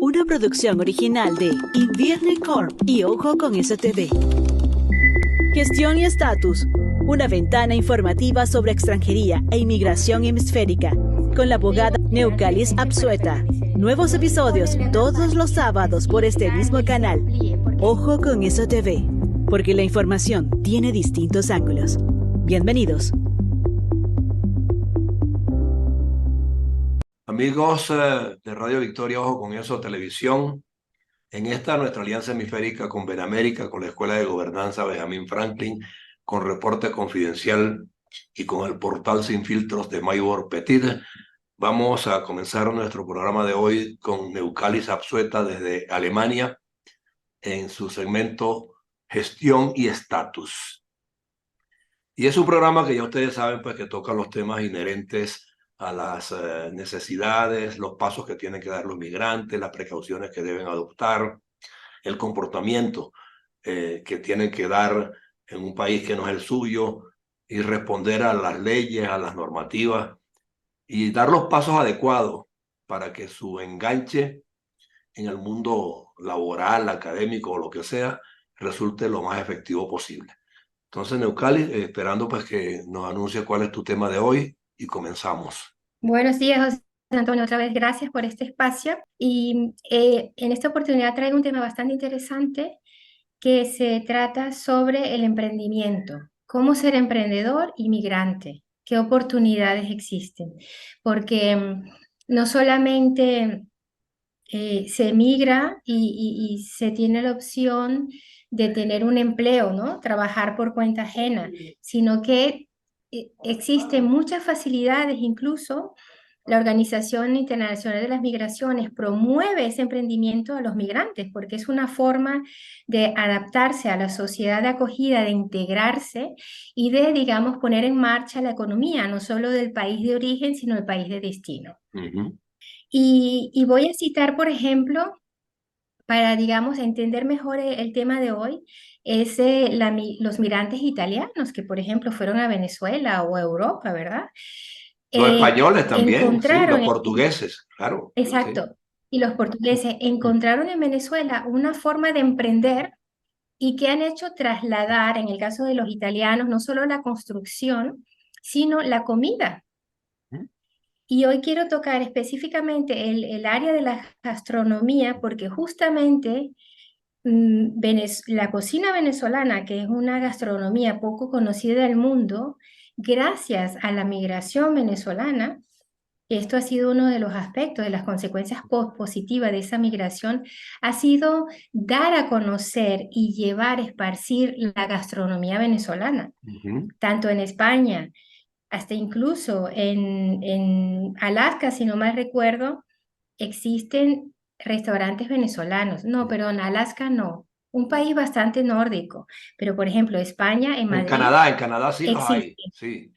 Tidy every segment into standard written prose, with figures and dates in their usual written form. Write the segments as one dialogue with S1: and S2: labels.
S1: una producción original de Invierne Corp y Ojo con eso TV. Gestión y estatus, una ventana informativa sobre extranjería e inmigración hemisférica, con la abogada Neucalis Absueta. Nuevos episodios todos los sábados por este mismo canal. Ojo con eso TV, porque la información tiene distintos ángulos. Bienvenidos.
S2: Amigos de Radio Victoria, Ojo con eso, televisión. En esta nuestra alianza hemisférica con Benamérica, con la Escuela de Gobernanza Benjamin Franklin, con Reporte Confidencial y con el portal Sin Filtros de Maybor Petit, vamos a comenzar nuestro programa de hoy con Neucalis Absueta desde Alemania en su segmento Gestión y Estatus. Y es un programa que ya ustedes saben, pues, que toca los temas inherentes a las necesidades, los pasos que tienen que dar los migrantes, las precauciones que deben adoptar, el comportamiento que tienen que dar en un país que no es el suyo y responder a las leyes, a las normativas y dar los pasos adecuados para que su enganche en el mundo laboral, académico o lo que sea, resulte lo más efectivo posible. Entonces, Neucali, esperando pues que nos anuncie cuál es tu tema de hoy y comenzamos.
S3: Buenos días, José Antonio, otra vez gracias por este espacio. Y en esta oportunidad traigo un tema bastante interesante que se trata sobre el emprendimiento, cómo ser emprendedor y migrante, qué oportunidades existen. Porque no solamente se emigra y se tiene la opción de tener un empleo, ¿no? Trabajar por cuenta ajena, sino que existen muchas facilidades, incluso la Organización Internacional de las Migraciones promueve ese emprendimiento a los migrantes porque es una forma de adaptarse a la sociedad de acogida, de integrarse y de, digamos, poner en marcha la economía, no solo del país de origen, sino del país de destino. Y voy a citar, por ejemplo, para, digamos, entender mejor el tema de hoy, es los migrantes italianos que, por ejemplo, fueron a Venezuela o a Europa, ¿verdad?
S2: Los españoles también, sí, los
S3: Encontraron,
S2: portugueses, claro.
S3: exacto,
S2: Sí.
S3: y los portugueses encontraron en Venezuela una forma de emprender y que han hecho trasladar, en el caso de los italianos, no solo la construcción, sino la comida. Y hoy quiero tocar específicamente el área de la gastronomía porque justamente la cocina venezolana, que es una gastronomía poco conocida del mundo, gracias a la migración venezolana, esto ha sido uno de los aspectos, de las consecuencias positivas de esa migración, ha sido dar a conocer y llevar, esparcir la gastronomía venezolana, tanto en España, hasta incluso en Alaska, si no mal recuerdo, existen restaurantes venezolanos. No, perdón, Alaska no. Un país bastante nórdico. Pero, por ejemplo, España, en Madrid,
S2: En Canadá sí los hay,
S3: existe.
S2: sí.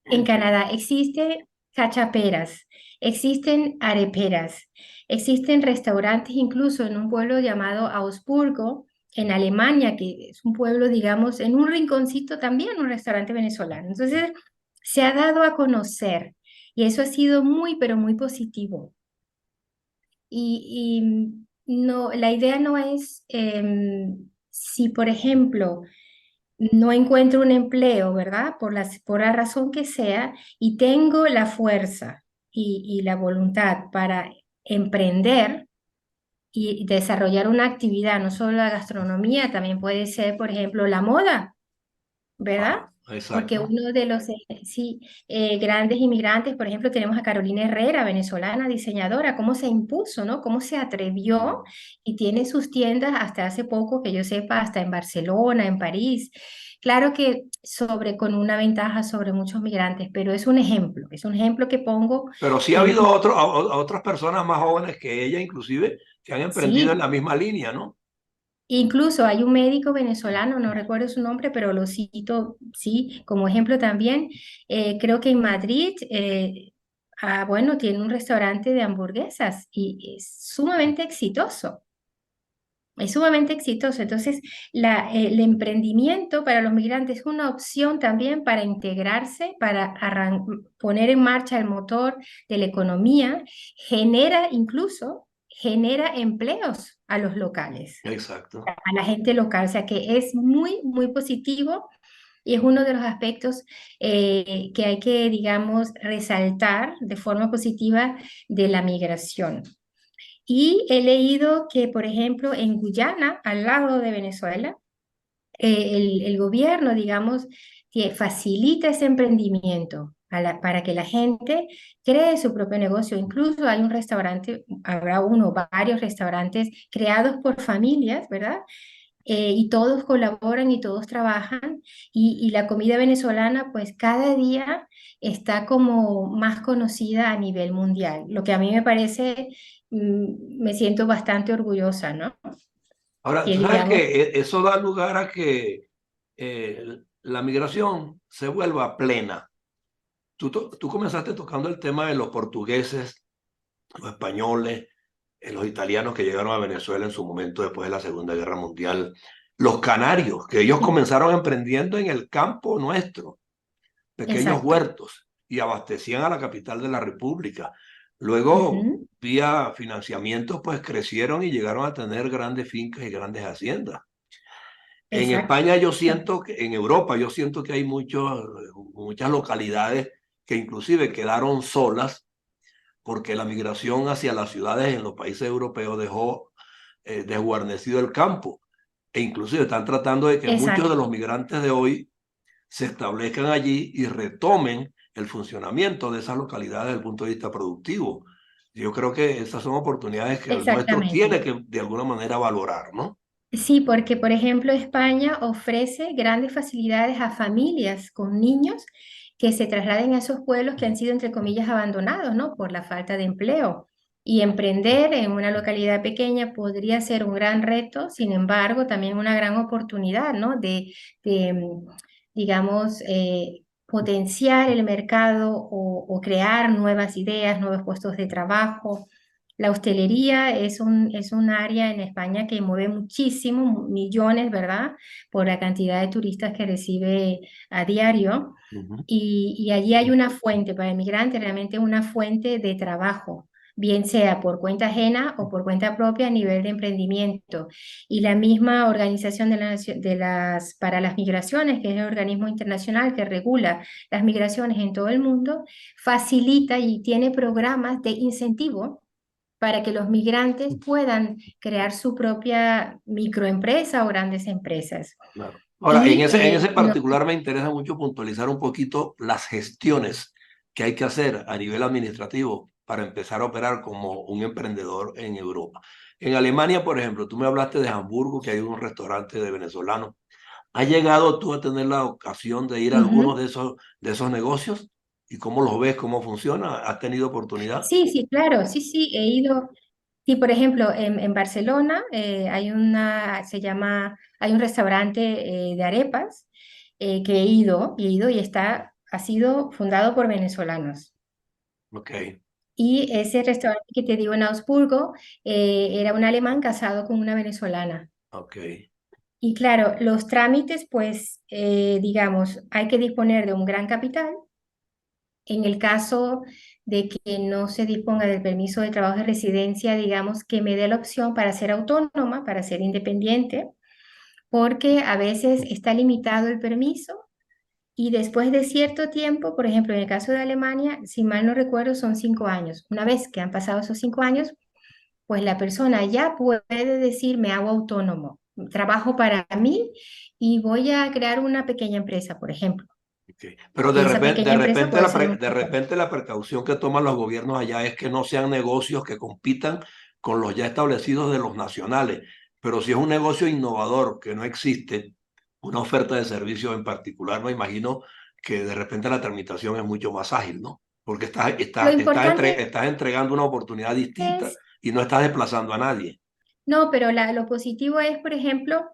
S3: En Canadá existe cachaperas, existen areperas, existen restaurantes incluso en un pueblo llamado Augsburgo, en Alemania, que es un pueblo, digamos, en un rinconcito también, un restaurante venezolano. Entonces, se ha dado a conocer y eso ha sido muy, pero muy positivo. No, la idea no es, si por ejemplo no encuentro un empleo, ¿verdad? Por la razón que sea, y tengo la fuerza y la voluntad para emprender y desarrollar una actividad, no solo la gastronomía, también puede ser, por ejemplo, la moda, ¿verdad? Porque
S2: Exacto.
S3: uno de los grandes inmigrantes, por ejemplo, tenemos a Carolina Herrera, venezolana, diseñadora, cómo se impuso, ¿no? Cómo se atrevió y tiene sus tiendas hasta hace poco, que yo sepa, hasta en Barcelona, en París. Claro que con una ventaja sobre muchos migrantes, pero es un ejemplo que pongo
S2: Pero sí ha
S3: que
S2: habido a otras personas más jóvenes que ella, inclusive, que han emprendido en
S3: sí.
S2: la misma línea, ¿no?
S3: Incluso hay un médico venezolano, no recuerdo su nombre, pero lo cito, sí, como ejemplo también. Creo que en Madrid, bueno, tiene un restaurante de hamburguesas y es sumamente exitoso. Es sumamente exitoso. Entonces, el emprendimiento para los migrantes es una opción también para integrarse, para poner en marcha el motor de la economía, genera empleos a los locales,
S2: Exacto.
S3: a la gente local. O sea que es muy, muy positivo y es uno de los aspectos que hay que, digamos, resaltar de forma positiva de la migración. Y he leído que, por ejemplo, en Guyana, al lado de Venezuela, el gobierno, digamos, que facilita ese emprendimiento para que la gente cree su propio negocio. Incluso hay un restaurante, habrá uno, varios restaurantes creados por familias, ¿verdad? Y todos colaboran y todos trabajan y la comida venezolana pues cada día está como más conocida a nivel mundial, lo que a mí me parece, me siento bastante orgullosa, ¿no?
S2: Ahora,
S3: Que
S2: tú sabes
S3: digamos,
S2: que eso da lugar a que la migración se vuelva plena. Tú comenzaste tocando el tema de los portugueses, los españoles, los italianos que llegaron a Venezuela en su momento después de la Segunda Guerra Mundial, los canarios, que ellos
S3: sí,
S2: comenzaron emprendiendo en el campo nuestro, pequeños
S3: exacto.
S2: huertos, y abastecían a la capital de la República. Luego,
S3: Ujú,
S2: vía financiamiento, pues crecieron y llegaron a tener grandes fincas y grandes haciendas. En
S3: exacto.
S2: España yo siento que, en Europa yo siento que hay muchas localidades que inclusive quedaron solas porque la migración hacia las ciudades en los países europeos dejó desguarnecido el campo. E inclusive están tratando de que muchos de
S3: Exacto.
S2: los migrantes de hoy se establezcan allí y retomen el funcionamiento de esas localidades desde el punto de vista productivo. Yo creo que esas son oportunidades que el nuestro tiene
S3: Exactamente.
S2: que de alguna manera valorar, ¿no?
S3: Sí, porque por ejemplo España ofrece grandes facilidades a familias con niños que se trasladen a esos pueblos que han sido, entre comillas, abandonados, ¿no? Por la falta de empleo. Y emprender en una localidad pequeña podría ser un gran reto, sin embargo, también una gran oportunidad, ¿no? De, digamos, potenciar el mercado o crear nuevas ideas, nuevos puestos de trabajo. La hostelería es un área en España que mueve muchísimo, millones, ¿verdad? Por la cantidad de turistas que recibe a diario.
S2: Ujú.
S3: Y allí hay una fuente para el migrante, realmente una fuente de trabajo, bien sea por cuenta ajena o por cuenta propia a nivel de emprendimiento. Y la misma Organización para las Migraciones, que es el organismo internacional que regula las migraciones en todo el mundo, facilita y tiene programas de incentivo para que los migrantes puedan crear su propia microempresa o grandes empresas.
S2: Claro. Ahora,
S3: Y
S2: en ese particular me interesa mucho puntualizar un poquito las gestiones que hay que hacer a nivel administrativo para empezar a operar como un emprendedor en Europa. En Alemania, por ejemplo, tú me hablaste de Hamburgo, que hay un restaurante de venezolanos. ¿Has llegado tú a tener la ocasión de ir a algunos
S3: ujú.
S2: de esos negocios? ¿Y cómo los ves? ¿Cómo funciona? ¿Has tenido oportunidad?
S3: Sí, sí, claro, sí, sí, he ido. Sí, por ejemplo, en Barcelona hay hay un restaurante de arepas que he ido y ha sido fundado por venezolanos.
S2: Ok,
S3: Y ese restaurante que te digo en Augsburgo era un alemán casado con una venezolana.
S2: ok.
S3: Y claro, los trámites, pues, digamos, hay que disponer de un gran capital. En el caso de que no se disponga del permiso de trabajo de residencia, digamos, que me dé la opción para ser autónoma, para ser independiente, porque a veces está limitado el permiso y después de cierto tiempo, por ejemplo, en el caso de Alemania, si mal no recuerdo, son 5 años. Una vez que han pasado esos 5 años, pues la persona ya puede decir, me hago autónomo, trabajo para mí y voy a crear una pequeña empresa, por ejemplo.
S2: Ok. Pero
S3: Y esa pequeña empresa puede ser un...
S2: de repente la precaución que toman los gobiernos allá es que no sean negocios que compitan con los ya establecidos de los nacionales. Pero si es un negocio innovador que no existe, una oferta de servicio en particular, me imagino que de repente la tramitación es mucho más ágil, ¿no? Porque
S3: Lo importante
S2: estás entregando una oportunidad distinta
S3: es,
S2: y no estás desplazando a nadie.
S3: no, pero lo positivo es, por ejemplo,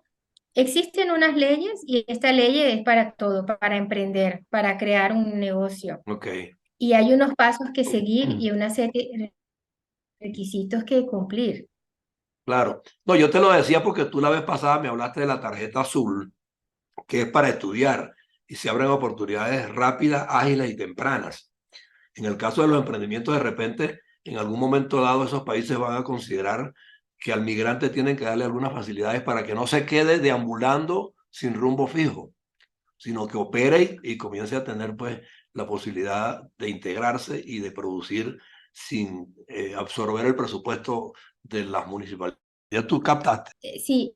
S3: existen unas leyes y esta ley es para todo, para emprender, para crear un negocio.
S2: Ok.
S3: Y hay unos pasos que seguir y una serie de requisitos que cumplir.
S2: Claro. No, yo te lo decía porque tú la vez pasada me hablaste de la tarjeta azul, que es para estudiar y se abren oportunidades rápidas, ágiles y tempranas. En el caso de los emprendimientos, de repente, en algún momento dado esos países van a considerar que al migrante tienen que darle algunas facilidades para que no se quede deambulando sin rumbo fijo, sino que opere y comience a tener pues la posibilidad de integrarse y de producir sin absorber el presupuesto de las municipalidades. Ya tú captaste.
S3: Sí,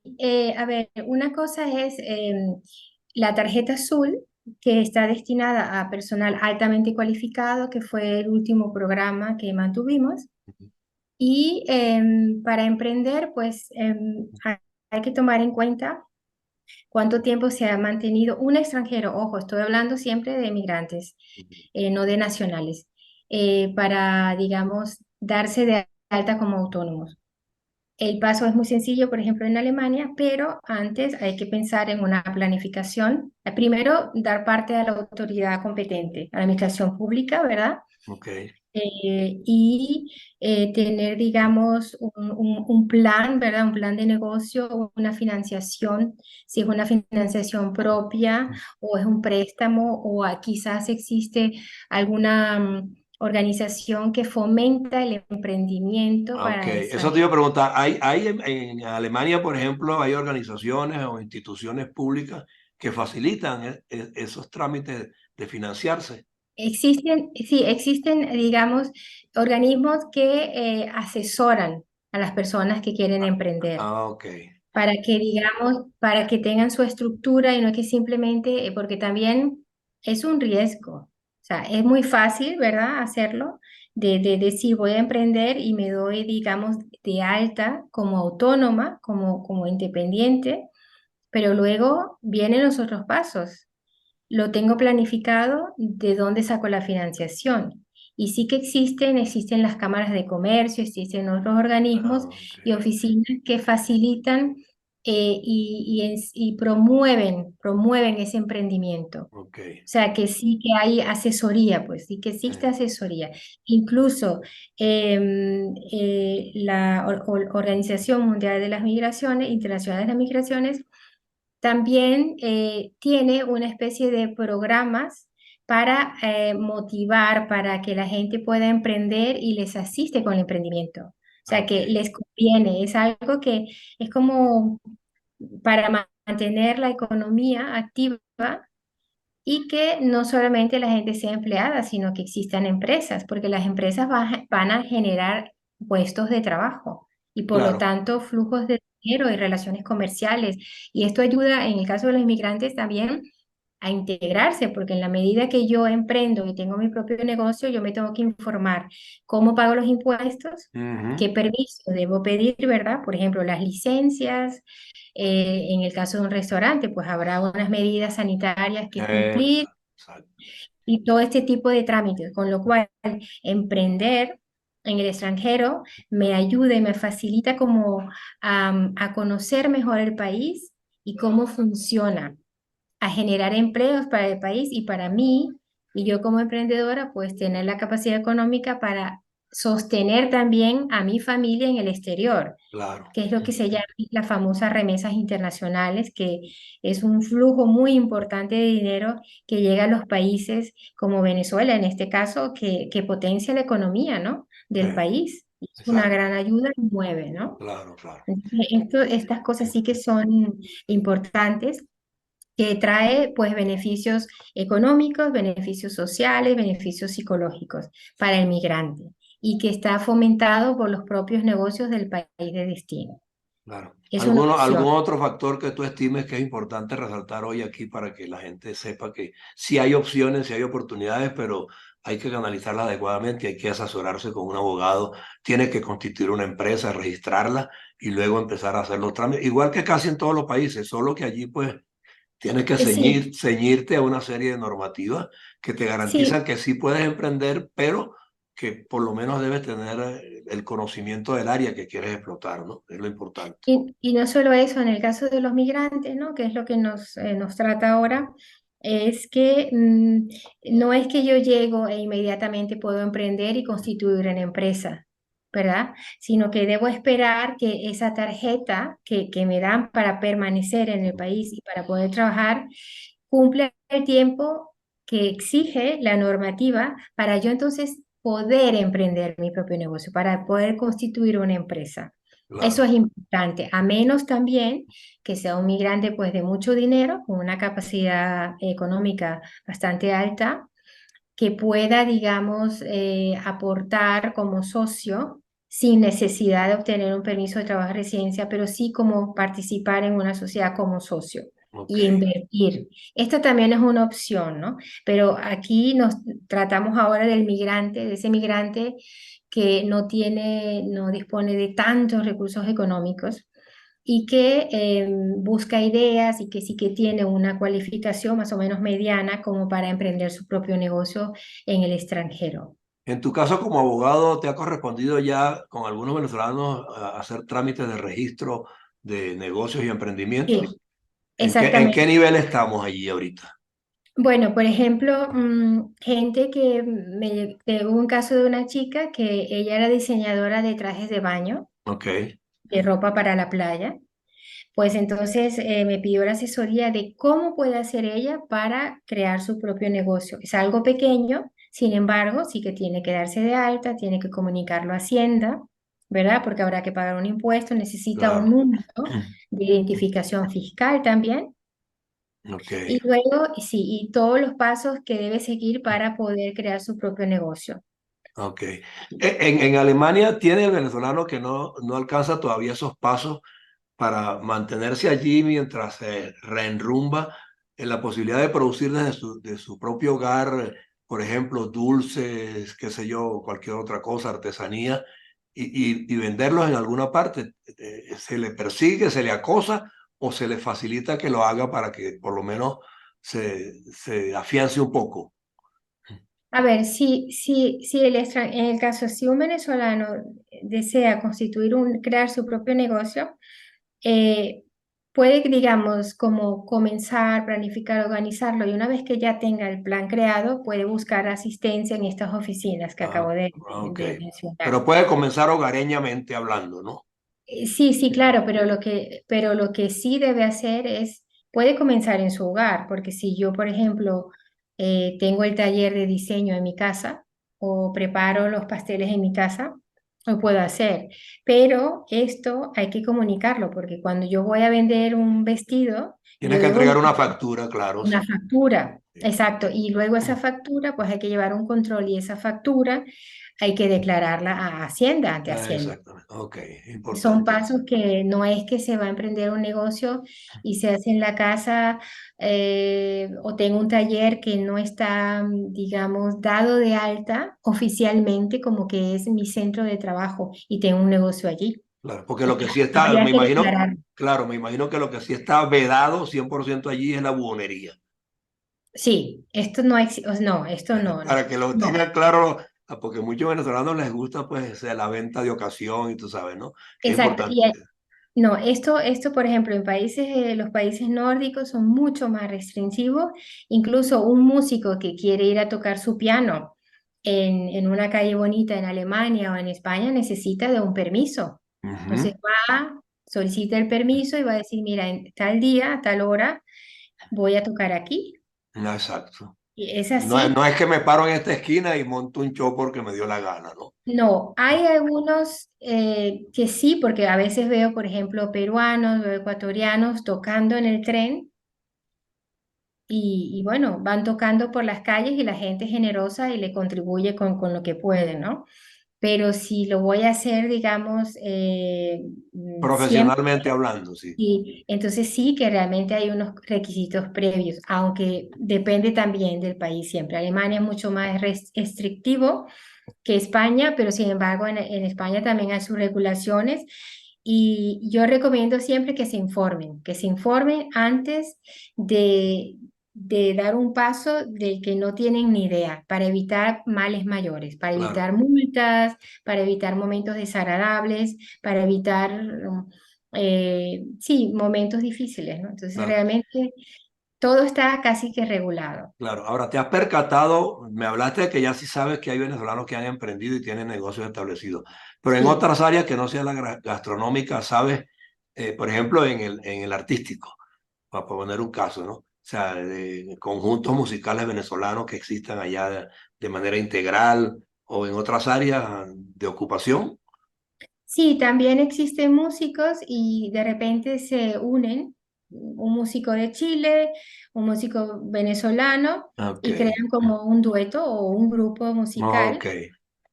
S3: a ver, una cosa es la tarjeta azul, que está destinada a personal altamente cualificado, que fue el último programa que mantuvimos. Y para emprender, pues hay que tomar en cuenta cuánto tiempo se ha mantenido un extranjero. Ojo, estoy hablando siempre de migrantes, no de nacionales, para, digamos, darse de alta como autónomos. El paso es muy sencillo, por ejemplo, en Alemania, pero antes hay que pensar en una planificación. Primero, dar parte a la autoridad competente, a la administración pública, ¿verdad?
S2: Okay.
S3: Y tener, digamos, un plan, ¿verdad? Un plan de negocio, una financiación, si es una financiación propia o es un préstamo o quizás existe alguna organización que fomenta el emprendimiento
S2: Ok,
S3: para
S2: eso te iba a
S3: extranjeros.
S2: preguntar. ¿Hay en Alemania, por ejemplo, hay organizaciones o instituciones públicas que facilitan esos trámites de financiarse?
S3: Existen, sí, existen, digamos, organismos que asesoran a las personas que quieren emprender,
S2: Ok,
S3: para que, digamos, para que tengan su estructura y no que simplemente, porque también es un riesgo. O sea, es muy fácil, ¿verdad? Hacerlo, de decir voy a emprender y me doy, digamos, de alta como autónoma, como independiente, pero luego vienen los otros pasos. Lo tengo planificado, ¿de dónde saco la financiación? Y sí que existen las cámaras de comercio, existen otros organismos
S2: ok,
S3: y oficinas que facilitan y promueven ese emprendimiento.
S2: ok.
S3: O sea, que sí que hay asesoría, pues sí que existe asesoría. Incluso la Organización Mundial de las Migraciones, Internacional de las Migraciones, también tiene una especie de programas para motivar, para que la gente pueda emprender y les asiste con el emprendimiento. O sea,
S2: Ok,
S3: que les conviene, es algo que es como para mantener la economía activa y que no solamente la gente sea empleada, sino que existan empresas, porque las empresas van a generar puestos de trabajo y por lo
S2: claro,
S3: tanto flujos de dinero y relaciones comerciales. Y esto ayuda en el caso de los inmigrantes también a integrarse, porque en la medida que yo emprendo y tengo mi propio negocio, yo me tengo que informar cómo pago los impuestos, qué
S2: ujú,
S3: permiso debo pedir, ¿verdad? Por ejemplo, las licencias. En el caso de un restaurante, pues habrá unas medidas sanitarias que cumplir
S2: exacto,
S3: y todo este tipo de trámites, con lo cual emprender en el extranjero me ayuda y me facilita como a conocer mejor el país y cómo funciona, a generar empleos para el país y para mí, y yo como emprendedora, pues tener la capacidad económica para sostener también a mi familia en el exterior,
S2: claro,
S3: que es lo que se llama las famosas remesas internacionales, que es un flujo muy importante de dinero que llega a los países como Venezuela, en este caso, que potencia la economía, ¿no? Del país. Es una
S2: exacto,
S3: gran ayuda y mueve, ¿no?
S2: claro, claro.
S3: Entonces, estas cosas sí que son importantes, que trae pues beneficios económicos, beneficios sociales, beneficios psicológicos para el migrante y que está fomentado por los propios negocios del país de destino.
S2: Claro.
S3: Es una
S2: Algún
S3: opción.
S2: otro factor que tú estimes que es importante resaltar hoy aquí para que la gente sepa que sí hay opciones, sí hay oportunidades, pero hay que canalizarlas adecuadamente, hay que asesorarse con un abogado, tiene que constituir una empresa, registrarla y luego empezar a hacer los trámites, igual que casi en todos los países, solo que allí pues tienes que
S3: Sí,
S2: ceñirte a una serie de normativas que te garantizan
S3: sí,
S2: que sí puedes emprender, pero que por lo menos debes tener el conocimiento del área que quieres explotar, ¿no? Es lo importante.
S3: y no solo eso, en el caso de los migrantes, ¿no? Que es lo que nos trata ahora, es que no es que yo llego e inmediatamente puedo emprender y constituir una empresa, ¿verdad? Sino que debo esperar que esa tarjeta que me dan para permanecer en el país y para poder trabajar cumpla el tiempo que exige la normativa para yo entonces poder emprender mi propio negocio, para poder constituir una empresa. Eso
S2: Claro.
S3: es importante, a menos también que sea un migrante pues de mucho dinero, con una capacidad económica bastante alta, que pueda, digamos, aportar como socio sin necesidad de obtener un permiso de trabajo y residencia, pero sí como participar en una sociedad como socio
S2: Ok.
S3: y invertir. Esta también es una opción, ¿no? Pero aquí nos tratamos ahora del migrante, de ese migrante que no tiene, no dispone de tantos recursos económicos y que busca ideas y que sí que tiene una cualificación más o menos mediana como para emprender su propio negocio en el extranjero.
S2: En tu caso como abogado, ¿te ha correspondido ya con algunos venezolanos hacer trámites de registro de negocios y emprendimientos?
S3: Sí,
S2: En qué
S3: exactamente.
S2: nivel estamos allí ahorita?
S3: Bueno, por ejemplo, gente que hubo un caso de una chica que ella era diseñadora de trajes de baño,
S2: Ok,
S3: de ropa para la playa. Pues entonces me pidió la asesoría de cómo puede hacer ella para crear su propio negocio. Es algo pequeño, sin embargo, sí que tiene que darse de alta, tiene que comunicarlo a Hacienda, ¿verdad? Porque habrá que pagar un impuesto, necesita un
S2: claro.
S3: número de identificación fiscal también.
S2: Ok,
S3: Y luego, sí, y todos los pasos que debe seguir para poder crear su propio negocio.
S2: ok. En Alemania tiene el venezolano que no alcanza todavía esos pasos para mantenerse allí mientras se reenrumba en la posibilidad de producir desde de su propio hogar, por ejemplo, dulces, qué sé yo, cualquier otra cosa, artesanía, y venderlos en alguna parte. ¿Se le persigue, se le acosa o se le facilita que lo haga para que por lo menos se afiance un poco?
S3: A ver, si en el caso, si un venezolano desea crear su propio negocio, eh, puede, digamos, como comenzar, planificar, organizarlo y una vez que ya tenga el plan creado, puede buscar asistencia en estas oficinas que
S2: Ah,
S3: acabo
S2: ok.
S3: de mencionar.
S2: Pero puede comenzar hogareñamente hablando, ¿no?
S3: Sí, sí, claro, pero lo que sí debe hacer es, puede comenzar en su hogar, porque si yo, por ejemplo, tengo el taller de diseño en mi casa o preparo los pasteles en mi casa, lo puedo hacer. Pero esto hay que comunicarlo, porque cuando yo voy a vender un vestido,
S2: Tienes
S3: yo
S2: que
S3: debo
S2: entregar una factura, claro,
S3: una
S2: sí.
S3: factura,
S2: Sí.
S3: exacto. Y luego esa factura, pues hay que llevar un control y esa factura hay que declararla a Hacienda, ante Hacienda.
S2: Exactamente. Ok,
S3: Son
S2: importante.
S3: pasos que no es que se va a emprender un negocio y se hace en la casa o tengo un taller que no está, digamos, dado de alta oficialmente como que es mi centro de trabajo y tengo un negocio allí.
S2: Claro, porque lo que sí está,
S3: Habría
S2: me
S3: que
S2: imagino,
S3: declarar.
S2: claro, me imagino que lo que sí está vedado 100% allí es la buhonería.
S3: Sí, esto no existe, no, esto no, no,
S2: Para que lo
S3: no.
S2: tengan claro, porque muchos venezolanos les gusta pues la venta de ocasión y tú sabes, ¿no? Que es
S3: Exacto.
S2: importante.
S3: No, esto, por ejemplo, en países, los países nórdicos son mucho más restrictivos. Incluso un músico que quiere ir a tocar su piano en una calle bonita en Alemania o en España necesita de un permiso. Entonces
S2: Ujú.
S3: va, solicita el permiso y va a decir, mira, en tal día, a tal hora, voy a tocar aquí.
S2: No, exacto.
S3: Y es
S2: No,
S3: así.
S2: no es que me paro en esta esquina y monto un show porque me dio la gana, ¿no?
S3: No, hay algunos que sí, porque a veces veo, por ejemplo, peruanos, veo ecuatorianos tocando en el tren y bueno, van tocando por las calles y la gente es generosa y le contribuye con lo que puede, ¿no? Pero si lo voy a hacer, digamos, siempre,
S2: Profesionalmente hablando, sí.
S3: y entonces sí que realmente hay unos requisitos previos, aunque depende también del país siempre. Alemania es mucho más restrictivo que España, pero sin embargo en España también hay sus regulaciones y yo recomiendo siempre que se informen antes de, de dar un paso del que no tienen ni idea, para evitar males mayores, para
S2: Claro,
S3: evitar multas, para evitar momentos desagradables, para evitar, sí, momentos difíciles, ¿no? Entonces
S2: claro.
S3: realmente todo está casi que regulado.
S2: Claro, ahora te has percatado, me hablaste de que ya sí sabes que hay venezolanos que han emprendido y tienen negocios establecidos, pero en
S3: Sí.
S2: otras áreas que no sea la gastronómica, sabes, por ejemplo, en el artístico, para poner un caso, ¿no? O sea, de conjuntos musicales venezolanos que existan allá de manera integral o en otras áreas de ocupación?
S3: Sí, también existen músicos y de repente se unen un músico de Chile, un músico venezolano
S2: Ok,
S3: y crean como un dueto o un grupo
S2: ok.
S3: musical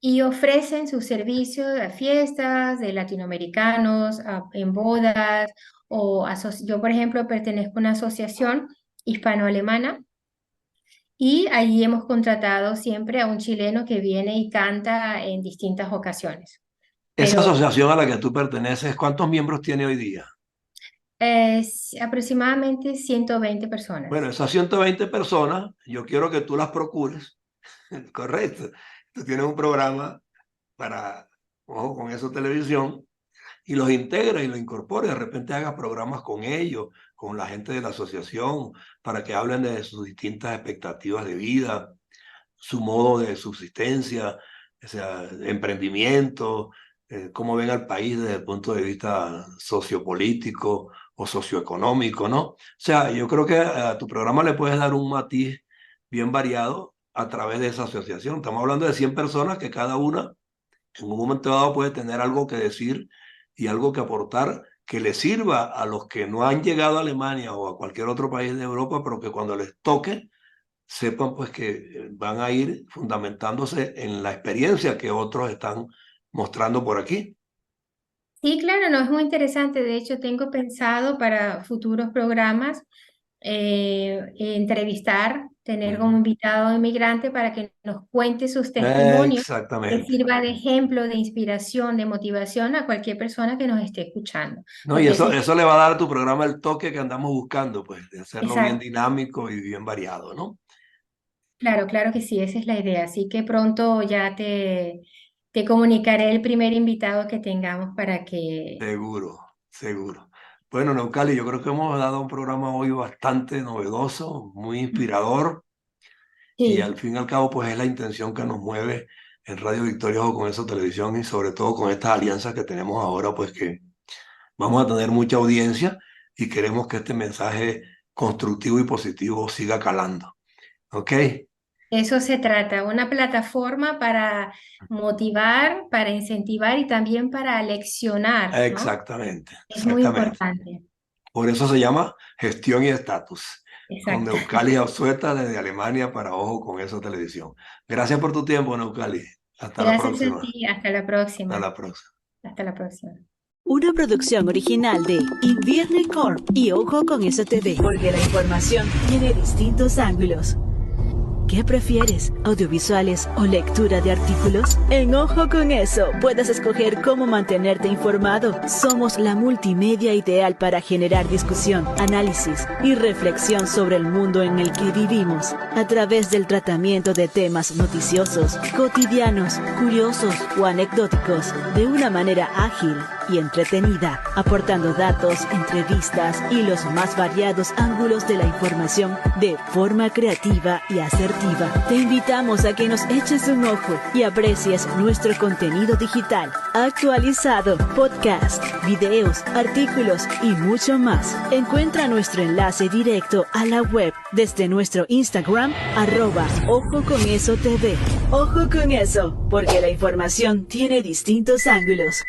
S3: y ofrecen sus servicios a fiestas de latinoamericanos, en bodas yo, por ejemplo, pertenezco a una asociación hispano-alemana y allí hemos contratado siempre a un chileno que viene y canta en distintas ocasiones.
S2: Esa
S3: Pero
S2: asociación a la que tú perteneces, ¿cuántos miembros tiene hoy día?
S3: es aproximadamente 120
S2: Bueno,
S3: personas.
S2: esas 120 personas, yo quiero que tú las procures, correcto. Tú tienes un programa para, ojo, con eso televisión, y los integra y los incorpora. De repente haga programas con ellos, con la gente de la asociación, para que hablen de sus distintas expectativas de vida, su modo de subsistencia, o sea, emprendimiento, cómo ven al país desde el punto de vista sociopolítico o socioeconómico, ¿no? O sea, yo creo que a tu programa le puedes dar un matiz bien variado a través de esa asociación. Estamos hablando de 100 personas que cada una en un momento dado puede tener algo que decir y algo que aportar que le sirva a los que no han llegado a Alemania o a cualquier otro país de Europa, pero que cuando les toque sepan pues que van a ir fundamentándose en la experiencia que otros están mostrando por aquí.
S3: Sí, claro, no, es muy interesante. De hecho, tengo pensado para futuros programas entrevistar, tener como
S2: Ujú.
S3: invitado a un inmigrante para que nos cuente sus testimonios, que
S2: Exactamente.
S3: sirva de ejemplo, de inspiración, de motivación a cualquier persona que nos esté escuchando.
S2: No, y
S3: Porque
S2: eso,
S3: sí,
S2: eso le va a dar a tu programa el toque que andamos buscando, pues, de hacerlo bien
S3: exacto.
S2: dinámico y bien variado, ¿no?
S3: Claro, claro que sí, esa es la idea. Así que pronto ya te comunicaré el primer invitado que tengamos para que...
S2: Seguro, seguro. Bueno, Neucali, yo creo que hemos dado un programa hoy bastante novedoso, muy inspirador, y al
S3: Sí,
S2: fin y al cabo, pues es la intención que nos mueve en Radio Victoria o con eso televisión y sobre todo con estas alianzas que tenemos ahora, pues que vamos a tener mucha audiencia y queremos que este mensaje constructivo y positivo siga calando. ¿Ok?
S3: eso se trata, una plataforma para motivar, para incentivar y también para leccionar, ¿no?
S2: Exactamente,
S3: Es muy
S2: exactamente.
S3: importante.
S2: Por eso se llama Gestión y Estatus, con
S3: Exacto.
S2: Neucali Ausueta desde Alemania para Ojo con Eso Televisión. Gracias por tu tiempo, Neucali. Hasta la
S3: Gracias a
S2: próxima.
S3: ti, hasta la
S2: Hasta
S3: próxima.
S2: la próxima.
S3: Hasta la próxima.
S1: Una producción original de Invierne Corp y Ojo con Eso TV, porque la información tiene distintos ángulos. ¿Qué prefieres? ¿Audiovisuales o lectura de artículos? En Ojo con Eso puedes escoger cómo mantenerte informado. Somos la multimedia ideal para generar discusión, análisis y reflexión sobre el mundo en el que vivimos, a través del tratamiento de temas noticiosos, cotidianos, curiosos o anecdóticos, de una manera ágil y entretenida, aportando datos, entrevistas y los más variados ángulos de la información de forma creativa y asertiva. Te invitamos a que nos eches un ojo y aprecies nuestro contenido digital, actualizado, podcast, videos, artículos y mucho más. Encuentra nuestro enlace directo a la web desde nuestro Instagram, @Ojo con Eso TV. Ojo con Eso, porque la información tiene distintos ángulos.